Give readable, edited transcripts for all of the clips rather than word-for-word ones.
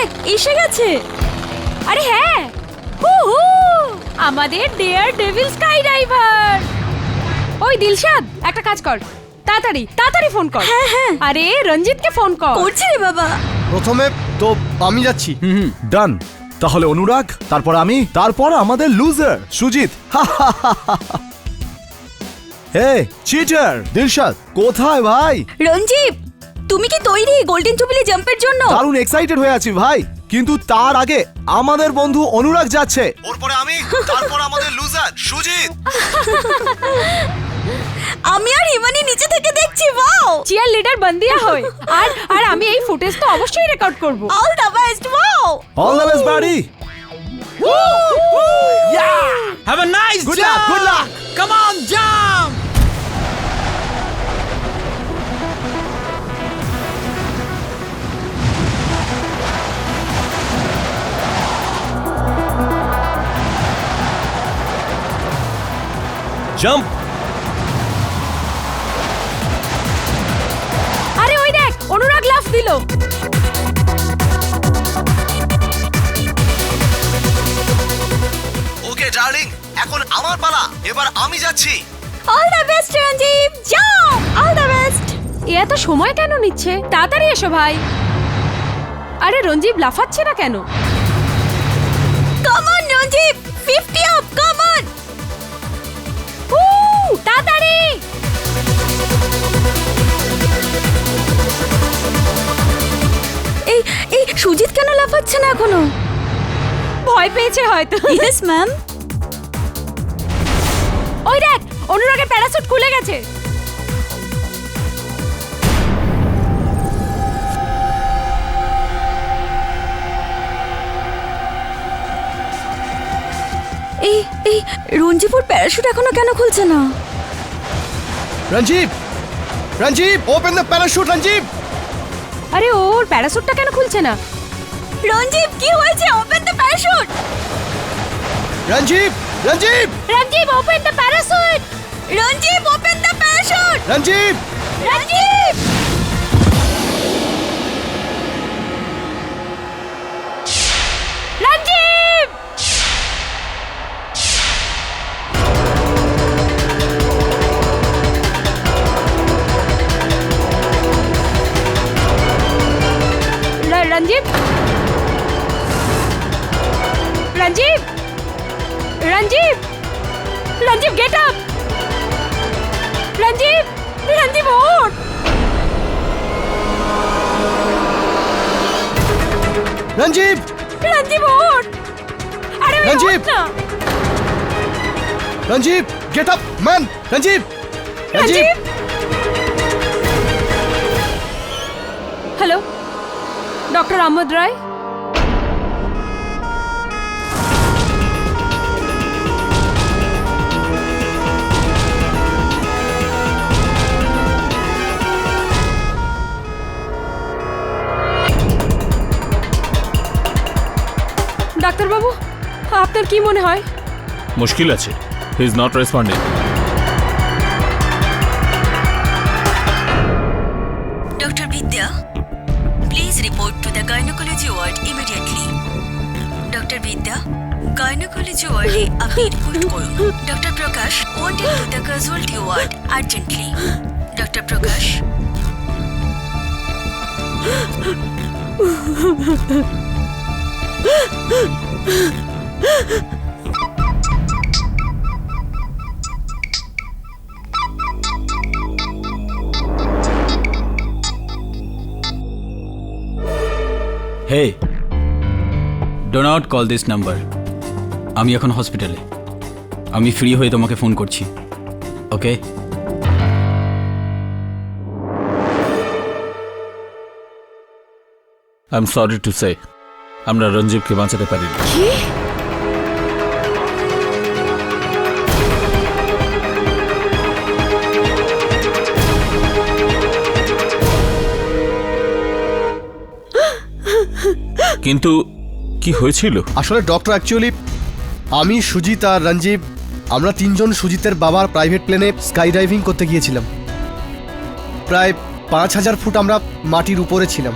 দেখ এসে গেছে। আরে হ্যাঁ, আমাদের ডেয়ার ডেভিল স্কাই ডাইভার। ওই দিলশাদ, একটা কাজ কর, তাড়াতাড়ি তাড়াতাড়ি ফোন কর। হ্যাঁ হ্যাঁ আরে রঞ্জিতকে ফোন কর। করছি রে বাবা। প্রথমে তো আমি যাচ্ছি। ডান। তাহলে অনুরাগ, তারপর আমি, তারপর আমাদের লুজার সুজিত। হে চিটার দিলশাদ, কোথায় ভাই? রঞ্জিত, তুমি কি তৈরি গোল্ডেন জুবিলি জাম্পের জন্য? দারুণ এক্সাইটেড হয়ে আছি ভাই, কিন্তু তার আগে আমাদের বন্ধু অনুরাগ যাচ্ছে, ওর পরে আমি, তারপর আমাদের লুজার সুজিত। আমি আর হিমানি নিচে থেকে দেখছি। ওয়াও, চিয়ার লিডার বন্দিয়া হয়। আর আর আমি এই ফুটেজ তো অবশ্যই রেকর্ড করব। All the best. Wow, all the best buddy. Have a nice Good jump! luck, good luck. Come on, jump! Jump. আরে ওই দেখ, অনুরাগ লাফ দিল। ওকে ডার্লিং, এখন আমার পালা, এবার আমি যাচ্ছি। অল দ্য বেস্ট রঞ্জিত, যাও। All the best. এ এত সময় কেন নিচ্ছে? তাড়াতাড়ি এসো ভাই। আরে রঞ্জিত লাফাচ্ছে না কেন? Come on Ranjit, 50 up, come on. তাড়াতাড়ি। এই এই সুজিত কেন লাফাচ্ছে না এখনো? ভয় পেয়েছে হয়তো। Yes ma'am. ওই দেখ, অনুরাগের প্যারাসুট খুলে গেছে। এই এই রঞ্জিপুর প্যারাশুট এখনো কেন খুলছে না? Ranjib, Ranjib, open the parachute. Ranjib, আরে ওর প্যারাসুটটা কেন খুলছে না? রঞ্জিত কি হয়েছে? Open the parachute. Ranjib, Ranjib, Ranjit open the parachute. Ranjit open the parachute. Ranjib. Ranjit, Ranjit! Ranjit, Ranjit, Ranjit, Ranjit get up. Ranjit, Ranjit ওঠ। রঞ্জিব, রঞ্জিত ওঠ। আরে রঞ্জিত! ওঠ না। Ranjib, get up man. Ranjib, Ranjib. Ranjit! Hello, doctor Amod Roy. ডাক্তারবাবু, আপনার কি মনে হয়? মুশকিল আছে। He is not responding. Doctor Vidya, please report to the gynaecology ward immediately. Doctor Vidya, gynaecology ওয়ার্ডে আপনি রিপোর্ট করুন। Doctor Prakash, wanted to the casualty ward urgently. Doctor Prakash. Hey, do not call this number. আমি এখন হসপিটালে। আমি ফ্রি হয়ে তোমাকে ফোন করছি, okay? I am sorry to say, আমরা রঞ্জিবকে বাঁচাতে পারিনি। কিন্তু কি হয়েছিল? আসলে ডক্টর অ্যাকচুয়ালি আমি, সুজিত আর রঞ্জিব, আমরা তিনজন সুজিতের বাবার প্রাইভেট প্লেনে স্কাই ডাইভিং করতে গিয়েছিলাম। প্রায় 5000 ফুট আমরা মাটির উপরে ছিলাম।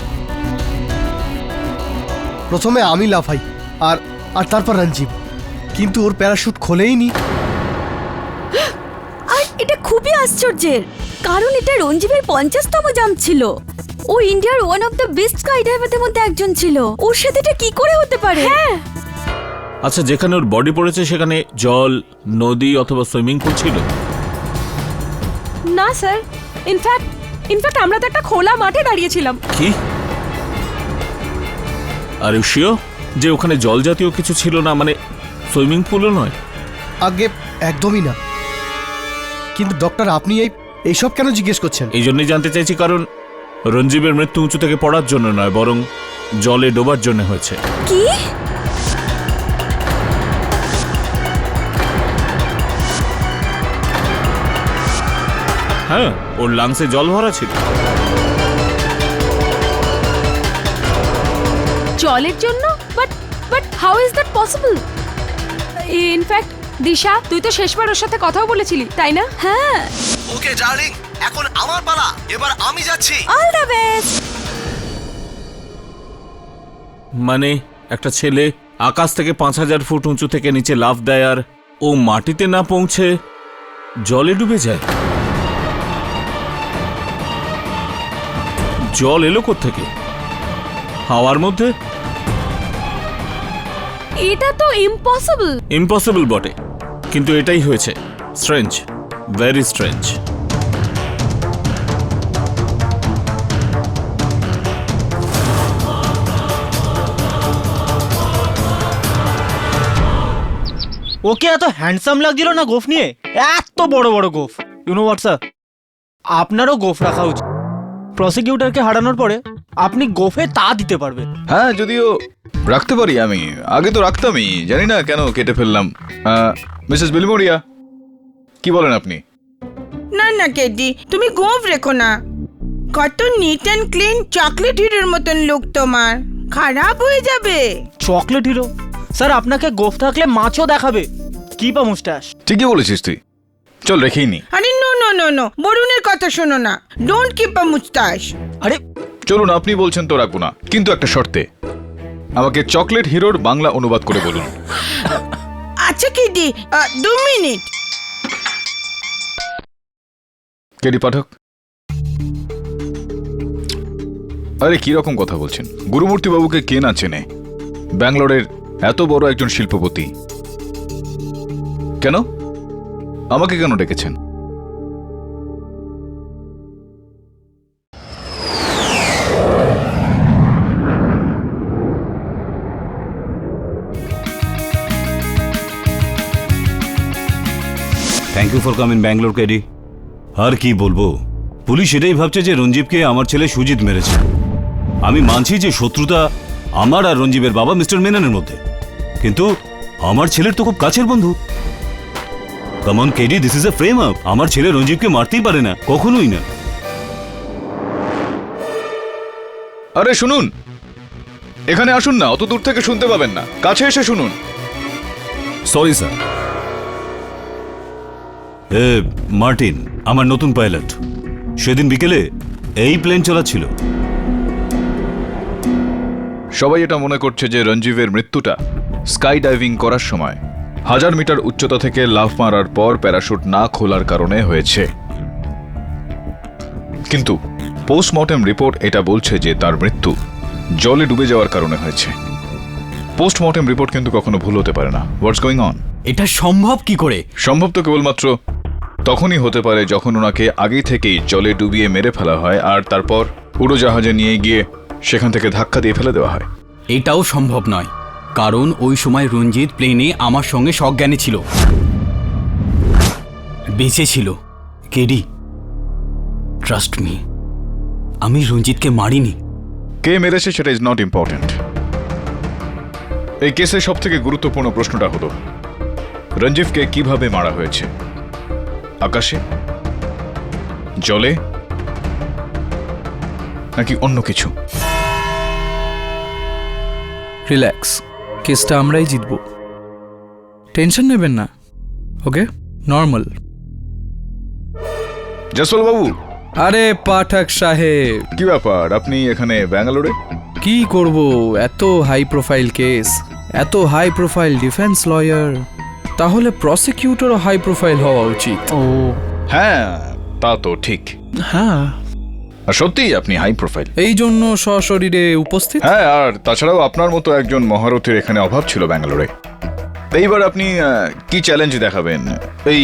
প্রথমে আমি লাফাই আর আর তারপর রঞ্জিব, কিন্তু ওর প্যারাশুট খোলেইনি। আর এটা খুবই আশ্চর্যের, কারণ এটা রঞ্জিবের 50তম জাম্প ছিল। ও ইন্ডিয়ার one of the best sky ডাইভারদের মধ্যে একজন ছিল। ওর সাথে এটা কি করে হতে পারে? হ্যাঁ, আচ্ছা, যেখানে ওর বডি পড়েছে সেখানে জল, নদী অথবা সুইমিং পুল ছিল? না স্যার, ইনফ্যাক্ট আমরা তো একটা খোলা মাঠে দাঁড়িয়েছিলাম। কি? আর ইউ শিওর যে ওখানে জল জাতীয় কিছু ছিল না, মানে সুইমিং পুলও নয়? আগে একদমই না। কিন্তু ডক্টর, আপনি এইসব কেন জিজ্ঞেস করছেন? এই জন্যই জানতে চাইছি, কারণ রঞ্জিবের মৃত্যু উঁচু থেকে পড়ার জন্য নয়, বরং জলে ডোবার জন্য হয়েছে। কি? হ্যাঁ, ওর লাংসে জল ভরা ছিল। জলের জন্য? But how is that possible? In fact Disha, তুই তো শেষবার ওর সাথে কথাও বলেছিলি, তাই না? হ্যাঁ, ওকে ডার্লিং, এখন আমার পালা, এবার আমি যাচ্ছি। All the best. মানে একটা ছেলে আকাশ থেকে 5000 ফুট উঁচু থেকে নিচে লাফ দেয় আর ও মাটিতে না পৌঁছে জলে ডুবে যায়। জল এলো কোত্থেকে? হাওয়ার মধ্যে? এটা তো ইম্পসিবল। ইম্পসিবল বটে, কিন্তু এটাই হয়েছে। Strange, very strange. ওকে এত হ্যান্ডসাম লাগছিল না গোফ নিয়ে, এত বড় বড় গোফ। ইউনো হোয়াট স্যার, আপনারও গোফ রাখা উচিত। প্রসিকিউটরকে হারানোর পরে আপনি গোফে তা দিতে পারবেন। হ্যাঁ, যদিও রাখতে পারি আমি, আগে তো রাখতামই, জানি না কেন কেটে ফেললাম। মিসেস বিলমোরিয়া, কি বলেন আপনি? না না কেডি, তুমি গোফ রেখো না। কত নিট অ্যান্ড ক্লিন, চকলেট হিরোর মতন লুক তোমার, খারাপ হয়ে যাবে। Chocolate hero? স্যার, আপনাকে গোফ থাকলে মাছও দেখাবে। কি পা মুস্টাশ। ঠিকই বলেছিস তুই, চল রেখেই নি। আরে নো নো নো নো, বরুণের কথা শোনো না। Don't keep a moustache. আরে চলুন, আপনি বলছেন তো রাখবো না, কিন্তু একটা শর্তে, আমাকে চকলেট হিরোর বাংলা অনুবাদ করে বলুন। আচ্ছা কেডি, 2 মিনিট। কেডি পাঠক। আরে কি রকম কথা বলছেন? গুরুমূর্তি বাবুকে কে না চেনে? ব্যাঙ্গালোরের এত বড় একজন শিল্পপতি। কেন আমাকে কেন ডেকেছেন? Thank you for coming Bangalore KD. আর কি বলবো, পুলিশ এটাই ভাবছে যে রঞ্জীবকে আমার ছেলে সুজিত মেরেছে। আমি মানছি যে শত্রুতা আমার আর রঞ্জীবের বাবা মিস্টার মেননের মধ্যে, কিন্তু আমার ছেলের তো খুব কাছের বন্ধু। Come on KD, this is a frame up. আমার ছেলে রঞ্জীবকে মারতেই পারে না, কখনোই না। আরে শুনুন, এখানে আসুন না, অত দূর থেকে শুনতে পাবেন না, কাছে এসে শুনুন। Sorry sir. মার্টিন আমার নতুন পাইলট, সেদিন বিকেলে এই প্লেন চালাচ্ছিল। সবাই এটা মনে করছে যে রঞ্জীবের মৃত্যুটা স্কাই ডাইভিং করার সময় 1000 মিটার উচ্চতা থেকে লাফ মারার পর প্যারাশুট না খোলার কারণে হয়েছে, কিন্তু পোস্টমর্টেম রিপোর্ট এটা বলছে যে তার মৃত্যু জলে ডুবে যাওয়ার কারণে হয়েছে। পোস্টমর্টেম রিপোর্ট কিন্তু কখনো ভুল হতে পারে না। What's going on? এটা সম্ভব কি করে? সম্ভব তো কেবলমাত্র তখনই হতে পারে যখন ওনাকে আগে থেকেই জলে ডুবিয়ে মেরে ফেলা হয় আর তারপর উড়োজাহাজে নিয়ে গিয়ে সেখান থেকে ধাক্কা দিয়ে ফেলে দেওয়া হয়। এটাও সম্ভব নয়, কারণ ওই সময় রঞ্জিত প্লেনে আমার সঙ্গে সজ্ঞানে ছিল, বেঁচে ছিল। কেডি, ট্রাস্ট মি, আমি রঞ্জিতকে মারিনি। কে মেরেছে সেটা ইজ নট ইম্পর্টেন্ট। এই কেসের সব থেকে গুরুত্বপূর্ণ প্রশ্নটা হলো রঞ্জিবকে কিভাবে মারা হয়েছে? আকাশে, জলে, নাকি অন্য কিছু? রিল্যাক্স, কেসটা আমরাই জিতব, টেনশন নেবেন না। ওকে, নর্মাল। জসওয়াল বাবু। আরে পাঠক সাহেব, কি ব্যাপার, আপনি এখানে ব্যাঙ্গালোরে? কি করব, এত হাই প্রোফাইল কেস, এত হাই প্রোফাইল ডিফেন্স লয়ার, তাহলে প্রসিকিউটরও হাই প্রোফাইল হওয়া উচিত। ও হ্যাঁ তা তো ঠিক, হ্যাঁ, আর সত্যিই আপনি হাই প্রোফাইল। এই জন্য সশরীরে উপস্থিত। হ্যাঁ, আর তাছাড়াও আপনার মতো একজন মহারথীর এখানে অভাব ছিল ব্যাঙ্গালোরে। এইবার আপনি কি চ্যালেঞ্জ দেখাবেন? এই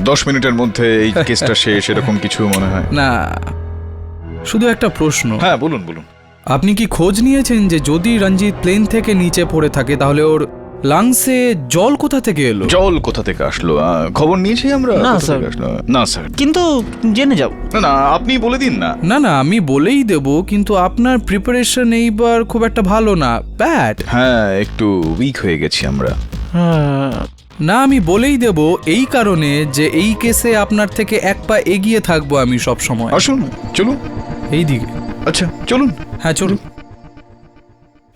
10 মিনিটের মধ্যে এই কেসটা শেষ, এরকম কিছু মনে হয়? না, শুধু একটা প্রশ্ন। হ্যাঁ বলুন বলুন। আপনি কি খোঁজ নিয়েছেন যে যদি রঞ্জিত প্লেন থেকে নিচে পড়ে থাকে তাহলে ওর লাংসে জল কোথা থেকে এলো? জল কোথা থেকে আসলো খবর নিয়েছি আমরা। না, কোথা থেকে স্যার। আসলো? না স্যার। কিন্তু জেনে যাও। না না, আপনি বলে দিন না। না না, আমি বলেই দেব, কিন্তু আপনার প্রিপারেশন এইবার খুব একটা ভালো না, ব্যাড। হ্যাঁ, একটু উইক হয়ে গেছি আমরা। না, আমি বলেই দেব এই কারণে যে এই কেসে আপনার থেকে এক পা এগিয়ে থাকবো আমি সব সময়। আসুন, চলুন এই দিকে। আচ্ছা চলুন। হ্যাঁ চলুন।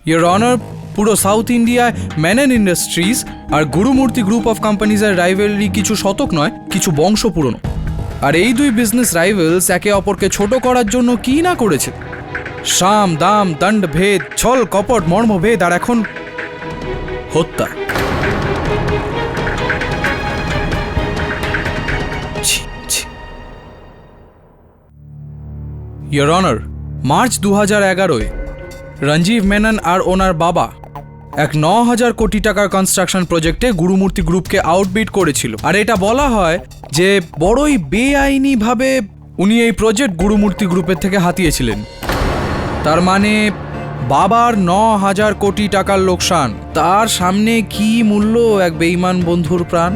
ইয়োর অনার, পুরো সাউথ ইন্ডিয়ায় মেনন ইন্ডাস্ট্রিজ আর গুরুমূর্তি গ্রুপ অফ কোম্পানিজের রাইভেলরি কিছু শতক নয়, কিছু বংশ পুরনো। আর এই দুই বিজনেস রাইভেলস একে অপরকে ছোট করার জন্য কি না করেছে, সাম দাম দণ্ড ভেদ, ছল কপট মর্মভেদ, আর এখন হত্যা। ইয়োর অনার, মার্চ 2011-এ রঞ্জীব মেনন আর ওনার বাবা এক 9,000 কোটি টাকার কনস্ট্রাকশন প্রজেক্টে গুরুমূর্তি গ্রুপকে আউটবিট করেছিল। আর এটা বলা হয় যে বড়ই বেআইনিভাবে উনি এই প্রজেক্ট গুরুমূর্তি গ্রুপের থেকে হাতিয়েছিলেন। তার মানে বাবার 9,000 কোটি টাকার লোকসান, তার সামনে কি মূল্য এক বেঈমান বন্ধুর প্রাণ?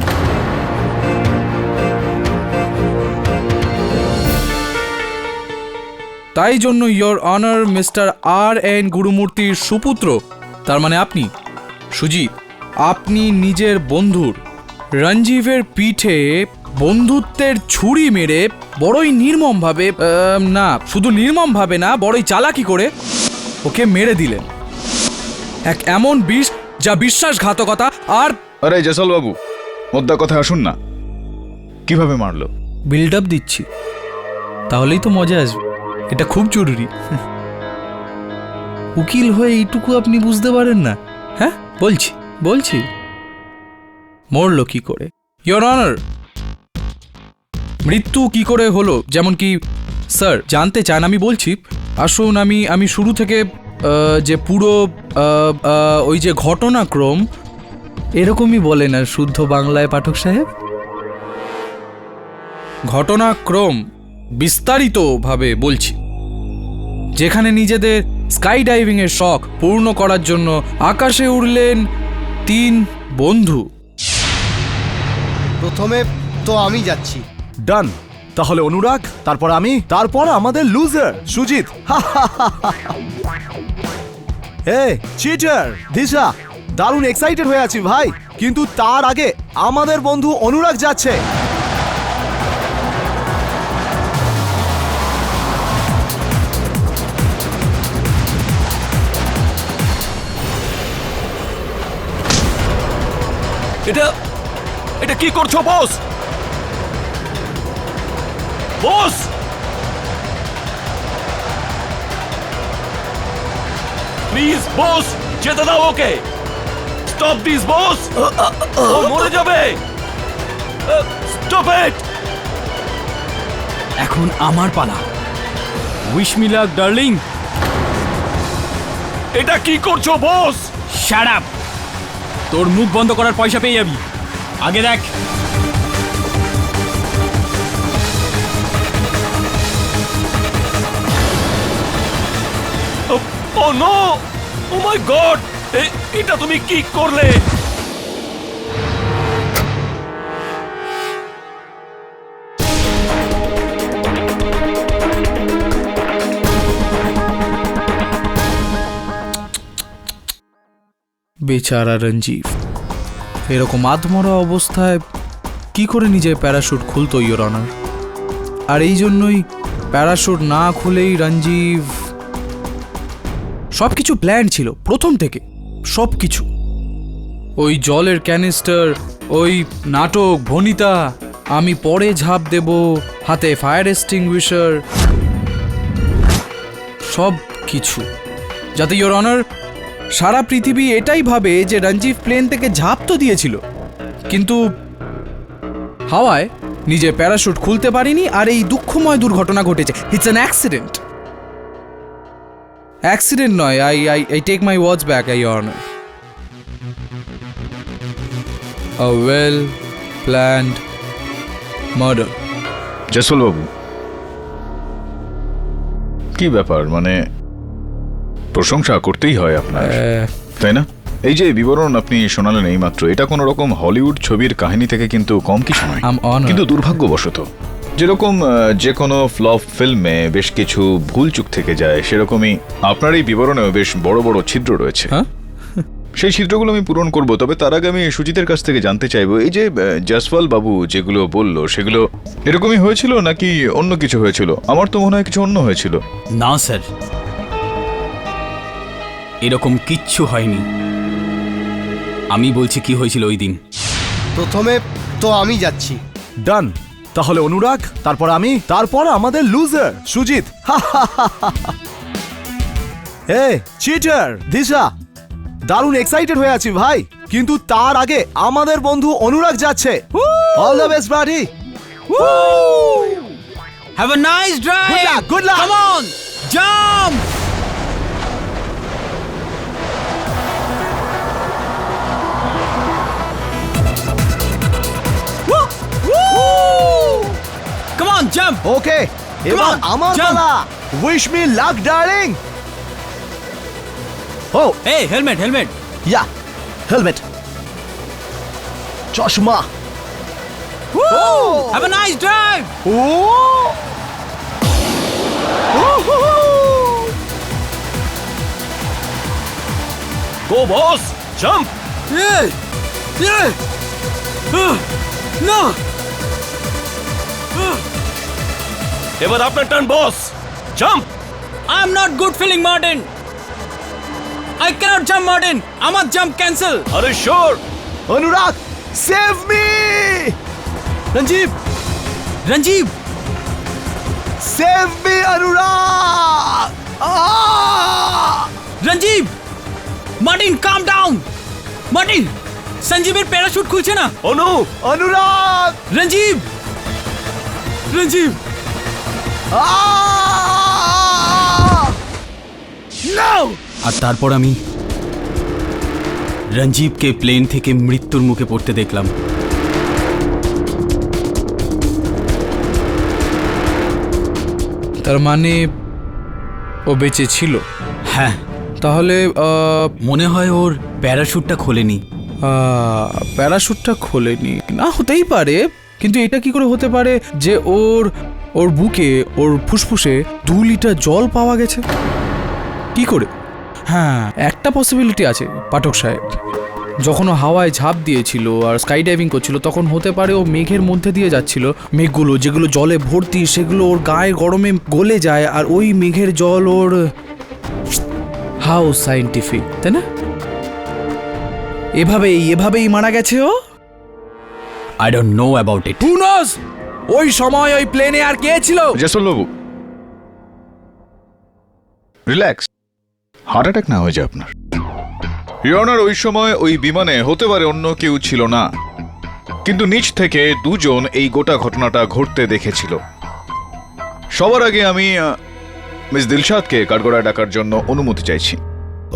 তাই জন্য ইয়োর অনার, মিস্টার আর.এন. গুরুমূর্তির সুপুত্র, তার মানে আপনি সুজিত, আপনি নিজের বন্ধুর রঞ্জীবের পিঠে বন্ধুত্বের ছুরি মেরে বড়ই নির্মমভাবে, না শুধু নির্মমভাবে না, বড়ই চালাকি করে ওকে মেরে দিলেন। এক এমন বিষ যা বিশ্বাসঘাতকতা আর... আরে জেসল বাবু, মোদ্দা কথা আসুন না। কিভাবে মারলো? বিল্ড আপ দিচ্ছি, তাহলেই তো মজা আসবে। এটা খুব জরুরি। উকিল হয়ে এইটুকু আপনি বুঝতে পারেন না? হ্যাঁ বলছি বলছি মরলো কি করে? ইয়োর অনার, মৃত্যু কি করে হলো, যেমন কি স্যার জানতে চান? আমি বলছি, আসুন আমি শুরু থেকে যে পুরো ওই যে ঘটনাক্রম, এরকমই বলেন আর শুদ্ধ বাংলায় পাঠক সাহেব, ঘটনাক্রম বিস্তারিতভাবে বলছি। যেখানে নিজেদের স্কাই ডাইভিং এর শখ পূর্ণ করার জন্য আকাশে উড়লেন 3 বন্ধু। প্রথমে তো আমি যাচ্ছি। ডান, তাহলে অনুরাগ, তারপর আমি, তারপর আমাদের লুজার সুজিত। হে চিটার, দিশা, দারুণ এক্সাইটেড হয়ে আছি ভাই, কিন্তু তার আগে আমাদের বন্ধু অনুরাগ যাচ্ছে। এটা কি করছো বস? বস, প্লিজ বস, যেতে দাও ওকে। স্টপ দিস বস, ও মরে যাবে। Stop it. এখন আমার পালা। Wish me luck darling. এটা কি করছো বস? Shut up. তোর মুখ বন্ধ করার পয়সা পেয়ে যাবি, আগে দেখ। ও নো, ও মাই গড, এটা তুমি কি করলে? বেচারা রঞ্জীব এরকম আধমরা অবস্থায় কি করে নিজের প্যারাশুট খুলতো ইয়োর অনার? আর এই জন্যই প্যারাশুট না খুলেই রঞ্জীব... সবকিছু প্ল্যান ছিল প্রথম থেকে, সবকিছু। ওই জলের ক্যানিস্টার, ওই নাটক ভনিতা, আমি পরে ঝাঁপ দেব, হাতে ফায়ার এক্সটিংগুইশার, সব কিছু যাতে ইওর অনার সারা পৃথিবী এটাই ভাবে যে রঞ্জিভ প্লেন থেকে ঝাঁপ তো দিয়েছিল, কিন্তু হাওয়ায় নিজের প্যারাশুট খুলতে পারিনি আর এই দুঃখময় দুর্ঘটনা ঘটেছে। It's an accident. অ্যাক্সিডেন্ট নয়, I take my words back, your honour. A well planned murder. Jaiswal বাবু, কি ব্যাপার, মানে প্রশংসা করতেই হয় আপনার, তাই না? এই যে বিবরণ আপনি শোনালেন এইমাত্র, এটা কোনো রকম হলিউড ছবির কাহিনী থেকে কিন্তু কম কিছু নয়। কিন্তু দুর্ভাগ্যবশত যেরকম যে কোনো ফ্লপ ফিল্মে বেশ কিছু ভুল চুক থেকে যায়, সেরকমই আপনার এই বিবরণেও বেশ বড় বড় ছিদ্র রয়েছে। সেই ছিদ্রগুলো আমি পূরণ করব, তবে তার আগে আমি সুজিতের কাছ থেকে জানতে চাইবো, এই যে জয়সওয়াল বাবু যেগুলো বললো সেগুলো এরকমই হয়েছিল নাকি অন্য কিছু হয়েছিল? আমার তো মনে হয় কিছু অন্য হয়েছিল। না স্যার, এরকম কিচ্ছু হয়নি। আমি বলছি কি হয়েছিল ওই দিন। প্রথমে তো আমি যাচ্ছি। ডান। তাহলে অনুরাগ, তারপর আমি, তারপর আমাদের লুজার সুজিত। হে চিটার দিশা, দারুণ এক্সাইটেড হয়ে আছি ভাই, কিন্তু তার আগে আমাদের বন্ধু অনুরাগ যাচ্ছে। All the best buddy. Have a nice drive. Good luck, good luck. Come on, jump. Come on, jump. Okay, এবার on, আমার jump. পালা। Wish me luck darling. ও এই হেলমেট, হেলমেট। ইয়া, হেলমেট, চশমা। Have a nice drive. Go boss, jump. না, এবার আপনার turn boss, jump. I am not good feeling Martin. I cannot jump, Martin. আমার জাম্প ক্যান্সেল। আরে sure. Anurag, save me. রঞ্জিব, রঞ্জিব, save me অনুরাগ। রঞ্জিব। Martin, কাম down. Martin, সঞ্জীবের parachute খুলছে না। অনুরাগ। রঞ্জিব, রঞ্জিব। No! আর তারপর আমি রঞ্জিবকে plane থেকে মৃত্যুর মুখে পড়তে দেখলাম। তার মানে ও বেঁচে ছিল? হ্যাঁ। তাহলে মনে হয় ওর প্যারাশুটটা খোলেনি। প্যারাশুটটা খোলেনি না, হতেই পারে, কিন্তু এটা কি করে হতে পারে যে ওর বুকে, ওর ফুসফুসে 2 লিটার জল পাওয়া গেছে? কি করে? হ্যাঁ, একটা পসিবিলিটি আছে পাঠক সাহেব। যখন ও হাওয়ায় ঝাঁপ দিয়েছিল আর স্কাই ডাইভিং করছিল, তখন হতে পারে ও মেঘের মধ্যে দিয়ে যাচ্ছিল। মেঘগুলো যেগুলো জলে ভর্তি, সেগুলো ওর গায়ের গরমে গলে যায়, আর ওই মেঘের জল ওর... হাউ সায়েন্টিফিক, তাই না? এভাবেই মারা গেছে ও। I don't know about it. Who knows? ওই সময় ওই প্লেনে আর কে ছিল? জয়সওয়াল বাবু, রিল্যাক্স, হার্ট অ্যাটাক না হয়ে যায় আপনার। ইওর অনার, ওই সময় ওই বিমানে হতে পারে অন্য কেউ ছিল না, কিন্তু নিচ থেকে 2 জন এই গোটা ঘটনাটা ঘটতে দেখেছিল। সবার আগে আমি মিস দিলশাদকে কাঠগড়ায় ডাকার জন্য অনুমতি চাইছি।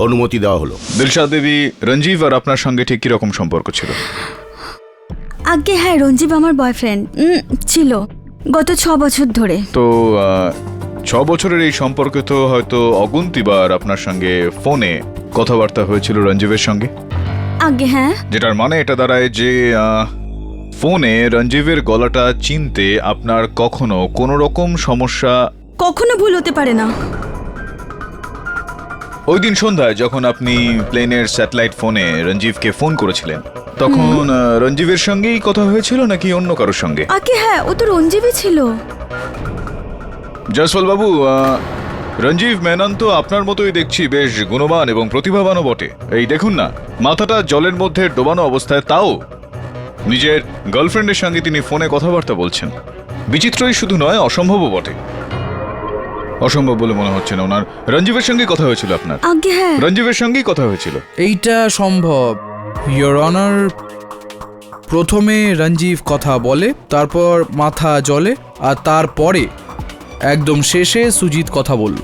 অনুমতি দেওয়া হলো। দিলশাদ দেবী, রঞ্জিব আর আপনার সঙ্গে ঠিক কিরকম সম্পর্ক ছিল? আগে হ্যাঁ, রঞ্জিব আমার বয়ফ্রেন্ড ছিল গত 6 বছর ধরে। তো 6 বছরের এই সম্পর্কে তো হয়তো অগুন্তিবার আপনার সঙ্গে ফোনে কথাবার্তা হয়েছিল রঞ্জিবের সঙ্গে। আগে হ্যাঁ। যেটার মানে এটা দাঁড়ায় যে ফোনে রঞ্জিবের গলাটা চিনতে আপনার কখনো কোনো রকম সমস্যা কখনো ভুল হতে পারে না। ওই দিন সন্ধ্যায় যখন আপনি প্লেনের স্যাটেলাইট ফোনে রঞ্জিবকে ফোন করেছিলেন, তখন রঞ্জিবের সঙ্গেই কথা হয়েছিল নাকি অন্য কারোর সঙ্গে? আগে হ্যাঁ, ও তো রঞ্জিবই ছিল। জয়সওয়াল বাবু, রঞ্জিব মেনন তো আপনার মতোই দেখছি বেশ গুণবান এবং প্রতিভাবানও বটে। এই দেখুন না, মাথাটা জলের মধ্যে ডোবানো অবস্থায়, তাও নিজের গার্লফ্রেন্ডের সঙ্গে তিনি ফোনে কথাবার্তা বলছেন। বিচিত্রই শুধু নয়, অসম্ভবও বটে। অসম্ভব বলে মনে হচ্ছে না ওনার। রঞ্জীবের সঙ্গে কথা হয়েছিল আপনার? আগে হ্যাঁ। রঞ্জীবের সঙ্গেই কথা হয়েছিল? এইটা সম্ভব ইয়োর অনার। প্রথমে রঞ্জীব কথা বলে, তারপর মাথা জ্বলে, আর তারপরে একদম শেষে সুজিত কথা বলল।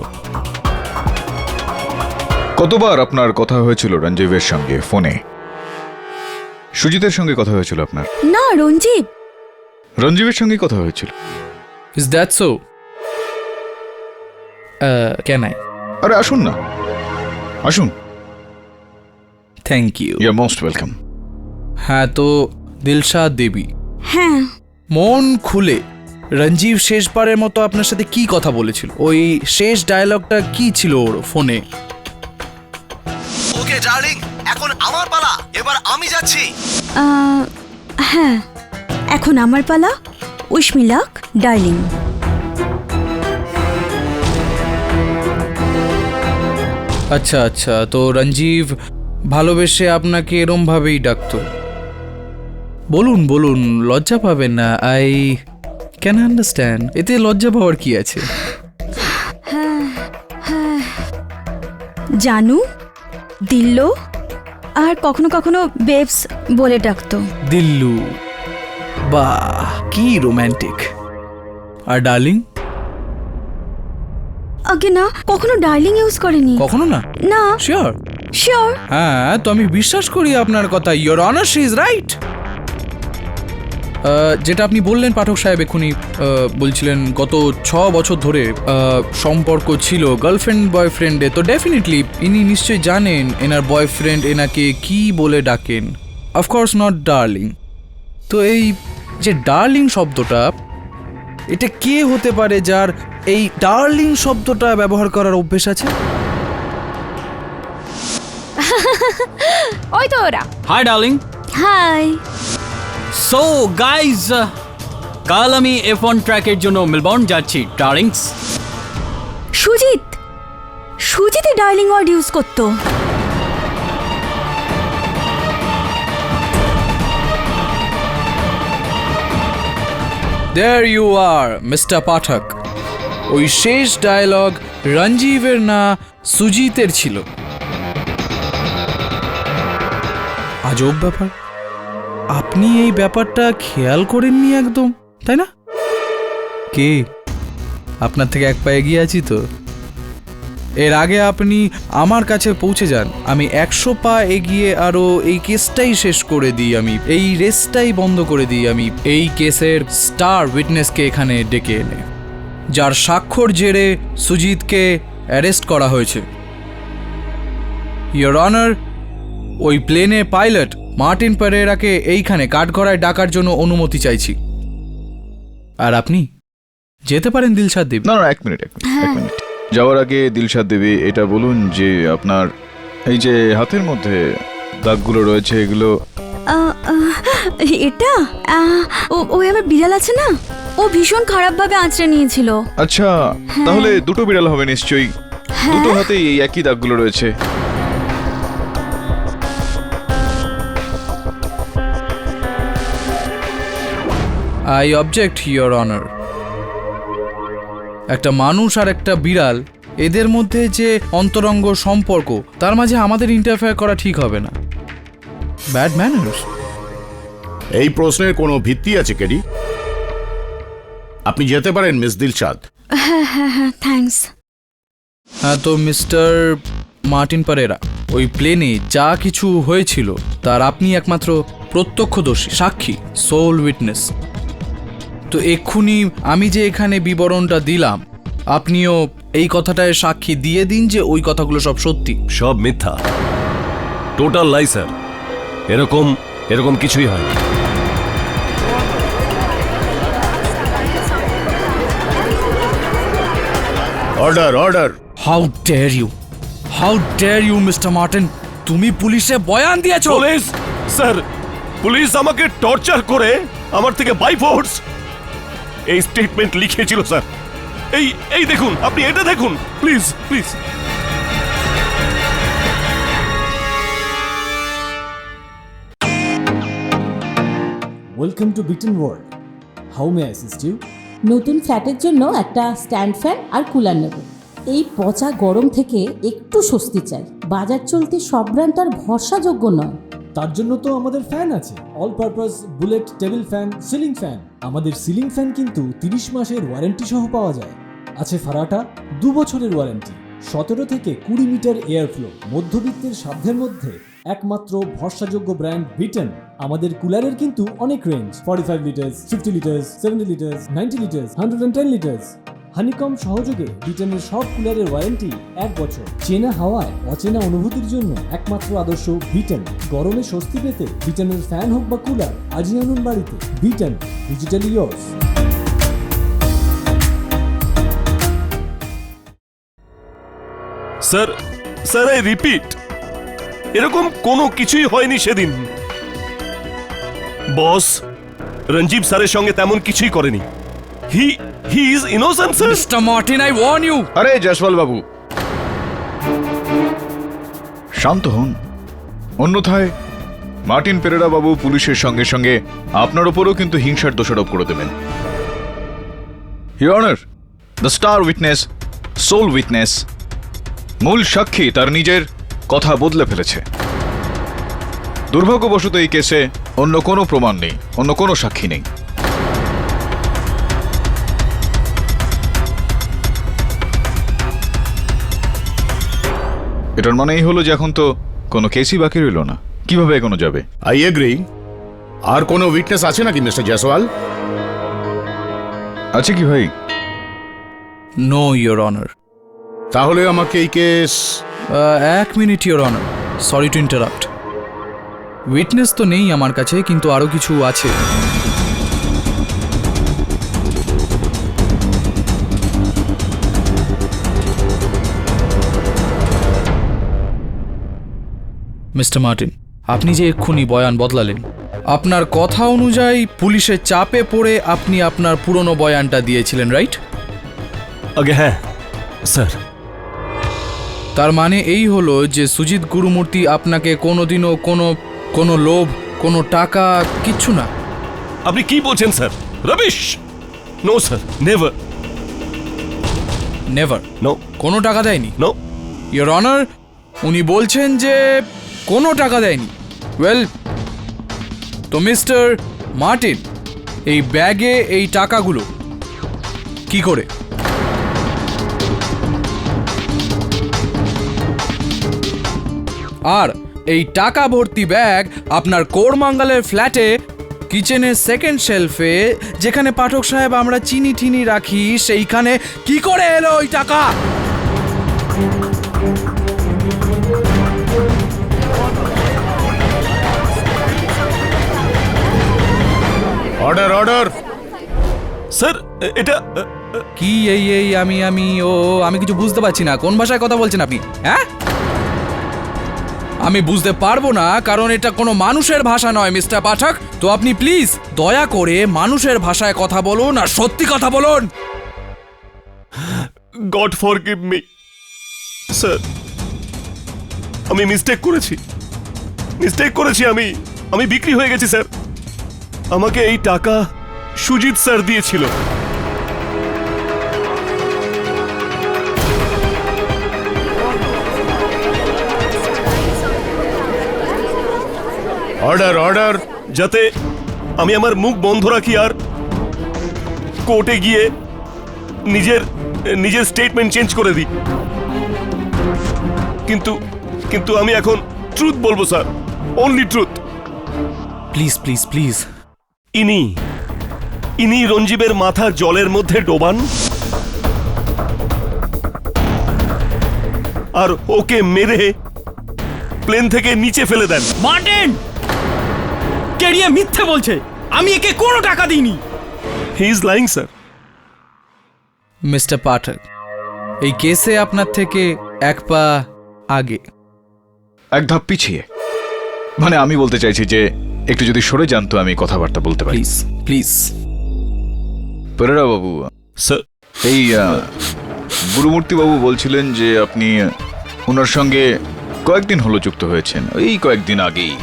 কতবার আপনার কথা হয়েছিল রঞ্জীবের সঙ্গে ফোনে? সুজিতের সঙ্গে কথা হয়েছিল আপনার? না, রঞ্জিত। রঞ্জীবের সঙ্গে কথা হয়েছিল। Is that so? Can I? আরে আসুন না, আসুন। Thank you. You are most welcome. হ্যাঁ, তো দিলশাদ দেবী, হ্যাঁ, মন খুলে রঞ্জীব শেষবারের মতো আপনার সাথে কি কথা বলেছিল? ওই শেষ ডায়লগটা কি ছিল ওর ফোনে? ওকে ডার্লিং, এখন আমার পালা, এবার আমি যাচ্ছি। হ্যাঁ, এখন আমার পালা। Wish me luck darling. আচ্ছা আচ্ছা, তো রঞ্জীব ভালোবেসে আপনাকে এরম ভাবেই ডাকতো? বলুন বলুন, লজ্জা পাবেন না। I can understand. এতে লজ্জা পাওয়ার কি আছে? জানু, দিল্লো, আর কখনো কখনো বেবস বলে ডাকতো। দিল্লু, বাহ কি রোম্যান্টিক। আর ডার্লিং? আগে না, কখনো ডার্লিং ইউজ করেনি। কখনো না? না। শিওর? শিওর। হ্যাঁ, তো আমি বিশ্বাস করি আপনার কথা। Your honour, she is right. যেটা আপনি বললেন পাঠক সাহেব এক্ষুনি, বলছিলেন গত 6 বছর ধরে সম্পর্ক ছিল গার্লফ্রেন্ড বয়ফ্রেন্ডে, তো ডেফিনেটলি ইনি নিশ্চয়ই জানেন এনার বয়ফ্রেন্ড এনাকে কি বলে ডাকেন। Of course not darling. তো এই যে ডার্লিং শব্দটা, এটা কে হতে পারে যার এই ডার্লিং শব্দটা ব্যবহার করার অভ্যেস আছে? ওই তো ওরা। Hi darling. Hi. So guys, কাল আমি F1 ট্র্যাকের জন্য মেলবোর্ন যাচ্ছি ডার্লিংস। সুজিত, সুজিতই ডার্লিং ওয়ার্ড ইউজ করতো। There you are, Mr. Pathak. ওই শেষ ডায়লগ রঞ্জীবের না সুজিতের ছিল। আজব ব্যাপার, আপনি এই ব্যাপারটা খেয়াল করেননি একদম, তাই না? কে আপনার থেকে এক পা এগিয়ে আছি তো? এর আগে আপনি আমার কাছে পৌঁছে যান, আমি 100 পা এগিয়ে আরো এই কেসটাই শেষ করে দিই, আমি এই রেসটাই বন্ধ করে দিই, আমি এই কেসের স্টার উইটনেসকে এখানে ডেকে এনে, যার স্বাক্ষর জেরে সুজিতকে অ্যারেস্ট করা হয়েছে। ইয়োর অনার, ওই প্লেনের পাইলট মার্টিন পেরেরাকে এইখানে কাঠগড়ায় ডাকার জন্য অনুমতি চাইছি। আর আপনি যেতে পারেন দিলশাদ দেবী। না না, এক মিনিট। যাওয়ার আগে দিলশাদ দেবী, এটা বলুন যে আপনার এই যে হাতের মধ্যে দাগগুলো রয়েছে, এগুলো? এটা ওই আমার বিড়াল আছে না, ও ভীষণ খারাপভাবে আঁচড়ে নিয়েছিল। আচ্ছা, তাহলে দুটো বিড়াল হবে নিশ্চয়ই। দুটো হাতেই এই একই দাগগুলো রয়েছে। I object your honour. একটা মানুষ আর একটা বিড়াল, এদের মধ্যে যে অন্তরঙ্গ সম্পর্ক, তার মাঝে আমাদের ইন্টারফেয়ার করা ঠিক হবে না। Bad manners. এই প্রশ্নের কোনো ভিত্তি আছে কেডি? আপনি যেতে পারেন মিস দিলশাদ। হ্যাঁ হ্যাঁ হ্যাঁ, থ্যাঙ্কস। হ্যাঁ, তো মিস্টার মার্টিন পেরেরা, ওই প্লেনে যা কিছু হয়েছিল তার আপনি একমাত্র প্রত্যক্ষদর্শী, সাক্ষী, সোল উইটনেস। তো এক্ষুনি আমি যে এখানে বিবরণটা দিলাম, আপনিও এই কথাটায় সাক্ষী দিয়ে দিন যে ওই কথাগুলো সব সত্যি। সব মিথ্যা, টোটাল লাই স্যার। এরকম কিছুই হয়নি। Order order. How dare you mister Martin, তুমি পুলিশে বয়ান দিয়েছো? পুলিশ স্যার, পুলিশ আমাকে টর্চার করে আমার থেকে বাই ফোর্স এই স্টেটমেন্ট লিখিয়েছিল স্যার। এই দেখুন, আপনি এটা দেখুন please please. Welcome to Beaten World. How may I assist you? নতুন ফ্ল্যাটের জন্য একটা স্ট্যান্ড ফ্যান আর কুলার নেব। এই পচা গরম থেকে একটু স্বস্তি চাই। বাজার চলতে সব ব্র্যান্ড আর ভরসাযোগ্য নয়। তার জন্য তো আমাদের ফ্যান আছে, all purpose bullet table fan, ceiling fan. আমাদের সিলিং ফ্যান কিন্তু 30 মাসের ওয়ারেন্টি সহ পাওয়া যায়। আছে ফারাটা 2 বছরের ওয়ারেন্টি, 17 থেকে 20 মিটার এয়ার ফ্লো, মধ্যবিত্তের সাধ্যের মধ্যে একমাত্র ভরসাযোগ্য ব্র্যান্ড বিটেন। আমাদের কুলারের কিন্তু অনেক range, 45 litres, 50 litres, 70 litres, 90 litres, 110 litres. Honeycomb সহযোগে বিটেনের সব কুলারের ওয়ারেন্টি 1 বছর। চেনা হাওয়ায় অচেনা অনুভূতির জন্য একমাত্র আদর্শ বিটেন। গরমে স্বস্তি পেতে বিটেনের ফ্যান হোক বা কুলার, আজই আনুন বাড়িতে। Beaten, digitally years. Sir sir I repeat, এরকম কোনো কিছুই হয়নি সেদিন। বস রঞ্জীব স্যারের সঙ্গে তেমন কিছুই করেনি। He is innocent sir. Mister Martin, I warn you. আরে জয়সওয়াল বাবু, শান্ত হন। অন্যথায় মার্টিন পেরেরা বাবু পুলিশের সঙ্গে সঙ্গে আপনার উপরও কিন্তু হিংসার দোষারোপ করে দেবেন। Your honour, the star witness, sole witness, মূল সাক্ষী তার নিজের কথা বদলে ফেলেছে। দুর্ভাগ্যবশত এই কেসে অন্য কোনো প্রমাণ নেই, অন্য কোনো সাক্ষী নেই। এটার মানে এই হলো যে এখন তো কোনো কেসই বাকি রইল না, কিভাবে এগোনো যাবে? I agree. আর কোনো উইটনেস আছে নাকি মিস্টার জয়সওয়াল? আছে কি ভাই? Know your honour. তাহলে আমাকে এই case 1 minute your honour, sorry to interrupt. Witness তো নেই আমার কাছে, কিন্তু আরও কিছু আছে। মিস্টার মার্টিন, আপনি যে এক্ষুনি বয়ান বদলালেন, আপনার কথা অনুযায়ী পুলিশের চাপে পড়ে আপনি আপনার পুরনো বয়ানটা দিয়েছিলেন, রাইট? আগে হ্যাঁ স্যার। তার মানে এই হলো যে সুজিত গুরুমূর্তি আপনাকে কোনোদিনও কোনো লোভ, কোনো টাকা, কিচ্ছু না। আপনি কি বলছেন sir? Rubbish! No sir, never. Never? No. কোনো টাকা দেয়নি? নো। ইয়োর অনার, উনি বলছেন যে কোনো টাকা দেয়নি। ওয়েল, তো মিস্টার মার্টিন, এই ব্যাগে এই টাকাগুলো কি করে? আর এই টাকা ভর্তি ব্যাগ আপনার কোরমাঙ্গালের ফ্ল্যাটে কিচেনের সেকেন্ড শেলফে, যেখানে পাঠক সাহেব আমরা চিনি ঠিনি রাখি, সেইখানে কি করে এলো ওই টাকা? Order order. স্যার এটা কি এই আমি কিছু বুঝতে পারছি না। কোন ভাষায় কথা বলছেন আপনি? হ্যাঁ, আমি বুঝতে পারবো না, কারণ এটা কোনো মানুষের ভাষা নয় মিস্টার পাঠক। তো আপনি প্লিজ দয়া করে মানুষের ভাষায় কথা বলুন আর সত্যি কথা বলুন। গড ফরগিভ মি স্যার, আমি মিস্টেক করেছি। আমি বিক্রি হয়ে গেছি স্যার। আমাকে এই টাকা সুজিত স্যার দিয়েছিল। Order order. যাতে আমি আমার মুখ বন্ধ রাখি আর কোর্টে গিয়ে নিজের স্টেটমেন্ট চেঞ্জ করে দিই। কিন্তু আমি এখন ট্রুথ বলবো sir, only truth. Please please please. ইনি রঞ্জীবের মাথা জলের মধ্যে ডোবান আর ওকে মেরে প্লেন থেকে নিচে ফেলে দেন। মার্টিন কেড়িয়ে মিথ্যে বলছে, আমি একে কোনো টাকা দিইনি। He is lying sir. Mister Pathak, এই কেসে আপনার থেকে এক পা আগে, এক ধাপ পিছিয়ে। মানে আমি বলতে চাইছি যে একটু যদি সরে যান তো আমি কথাবার্তা বলতে পারি। Please please. Perera Babu sir, এই গুরুমূর্তি বাবু বলছিলেন যে আপনি ওনার সঙ্গে কয়েকদিন হলো যুক্ত হয়েছেন, এই কয়েকদিন আগেই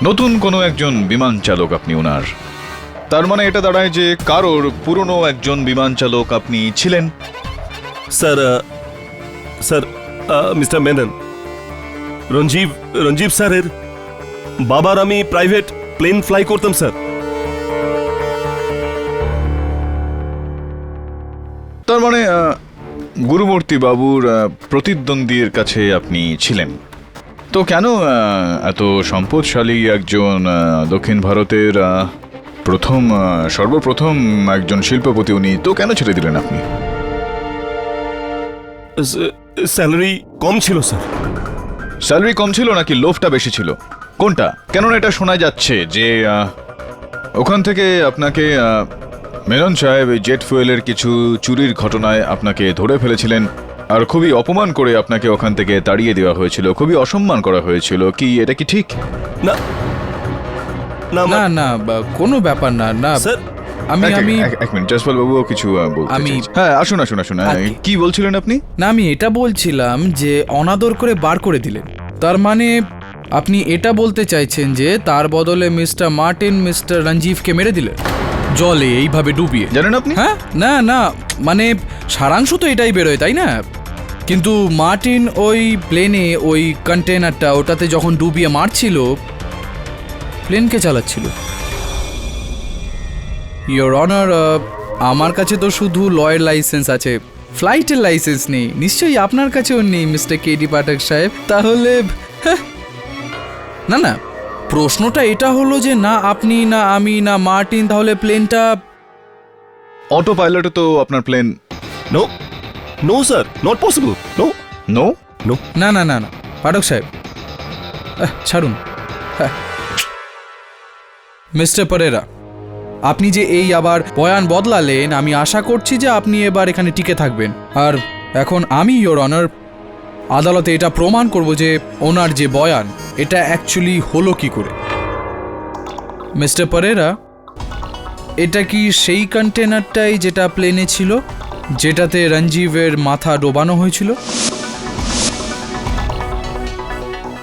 নতুন কোনো একজন বিমান চালক আপনি ওনার। তার মানে এটা দাঁড়ায় যে কারোর পুরনো একজন বিমান চালক আপনি ছিলেন। Sir sir mister Menon, Ranjib স্যারের বাবার আমি প্রাইভেট প্লেন ফ্লাই করতাম স্যার। তার মানে গুরুমূর্তি বাবুর প্রতিদ্বন্দ্বীর কাছে আপনি ছিলেন। তো কেন এত সম্পদশালী একজন দক্ষিণ ভারতের সর্বপ্রথম একজন শিল্পপতি উনি তো কেন ছেড়ে দিলেন আপনি? স্যালারি কম ছিল স্যার। স্যালারি কম ছিল নাকি লোভটা বেশি ছিল, কোনটা? কেননা এটা শোনা যাচ্ছে যে ওখান থেকে আপনাকে মেনন সাহেব এই জেট ফুয়েলের কিছু চুরির ঘটনায় আপনাকে ধরে ফেলেছিলেন, আর খুবই অপমান করে আপনাকে ওখান থেকে তাড়িয়ে দেওয়া হয়েছিল, খুবই অসম্মান করা হয়েছিল। কি এটা কি ঠিক? না না না কোনো ব্যাপার না। না স্যার, আমি এক মিনিট, জয়সওয়াল বাবুও কিছু বলতে চাইছেন। হ্যাঁ, আসুন। কি বলছিলেন আপনি? না, আমি এটা বলছিলাম যে অনাদর করে বার করে দিলেন। তার মানে আপনি এটা বলতে চাইছেন যে তার বদলে মিস্টার মার্টিন মিস্টার রঞ্জীবকে মেরে দিলেন জলে এইভাবে ডুবিয়ে, জানেন আপনি? হ্যাঁ, না না মানে সারাংশ তো এটাই বেরোয়, তাই না? কিন্তু মার্টিন ওই প্লেনে ওই কন্টেনারটা ওটাতে যখন ডুবিয়ে মারছিল, প্লেনকে চালাচ্ছিল। ইয়োর অনার, আমার কাছে তো শুধু লয়ের লাইসেন্স আছে, ফ্লাইটের লাইসেন্স নেই। নিশ্চয়ই আপনার কাছেও নেই মিস্টার কেডি পাঠক সাহেব। তাহলে না না, প্রশ্নটা এটা হলো যে না আপনি, না আমি, না মার্টিন, তাহলে প্লেনটা অটো পাইলটে তো আপনার plane. No sir, not possible. No, না না না না পাঠক সাহেব, ছাড়ুন। মিস্টার পরেরা, আপনি যে এই আবার বয়ান বদলালেন, আমি আশা করছি যে আপনি এবার এখানে টিকে থাকবেন। আর এখন আমি ইয়োর অনার আদালতে এটা প্রমাণ করব যে ওনার যে বয়ান এটা অ্যাকচুয়ালি হলো কি করে। মিস্টার পরেরা, এটা কি সেই কন্টেনারটাই যেটা প্লেনে ছিল, যেটাতে রঞ্জীবের মাথা ডোবানো হয়েছিল?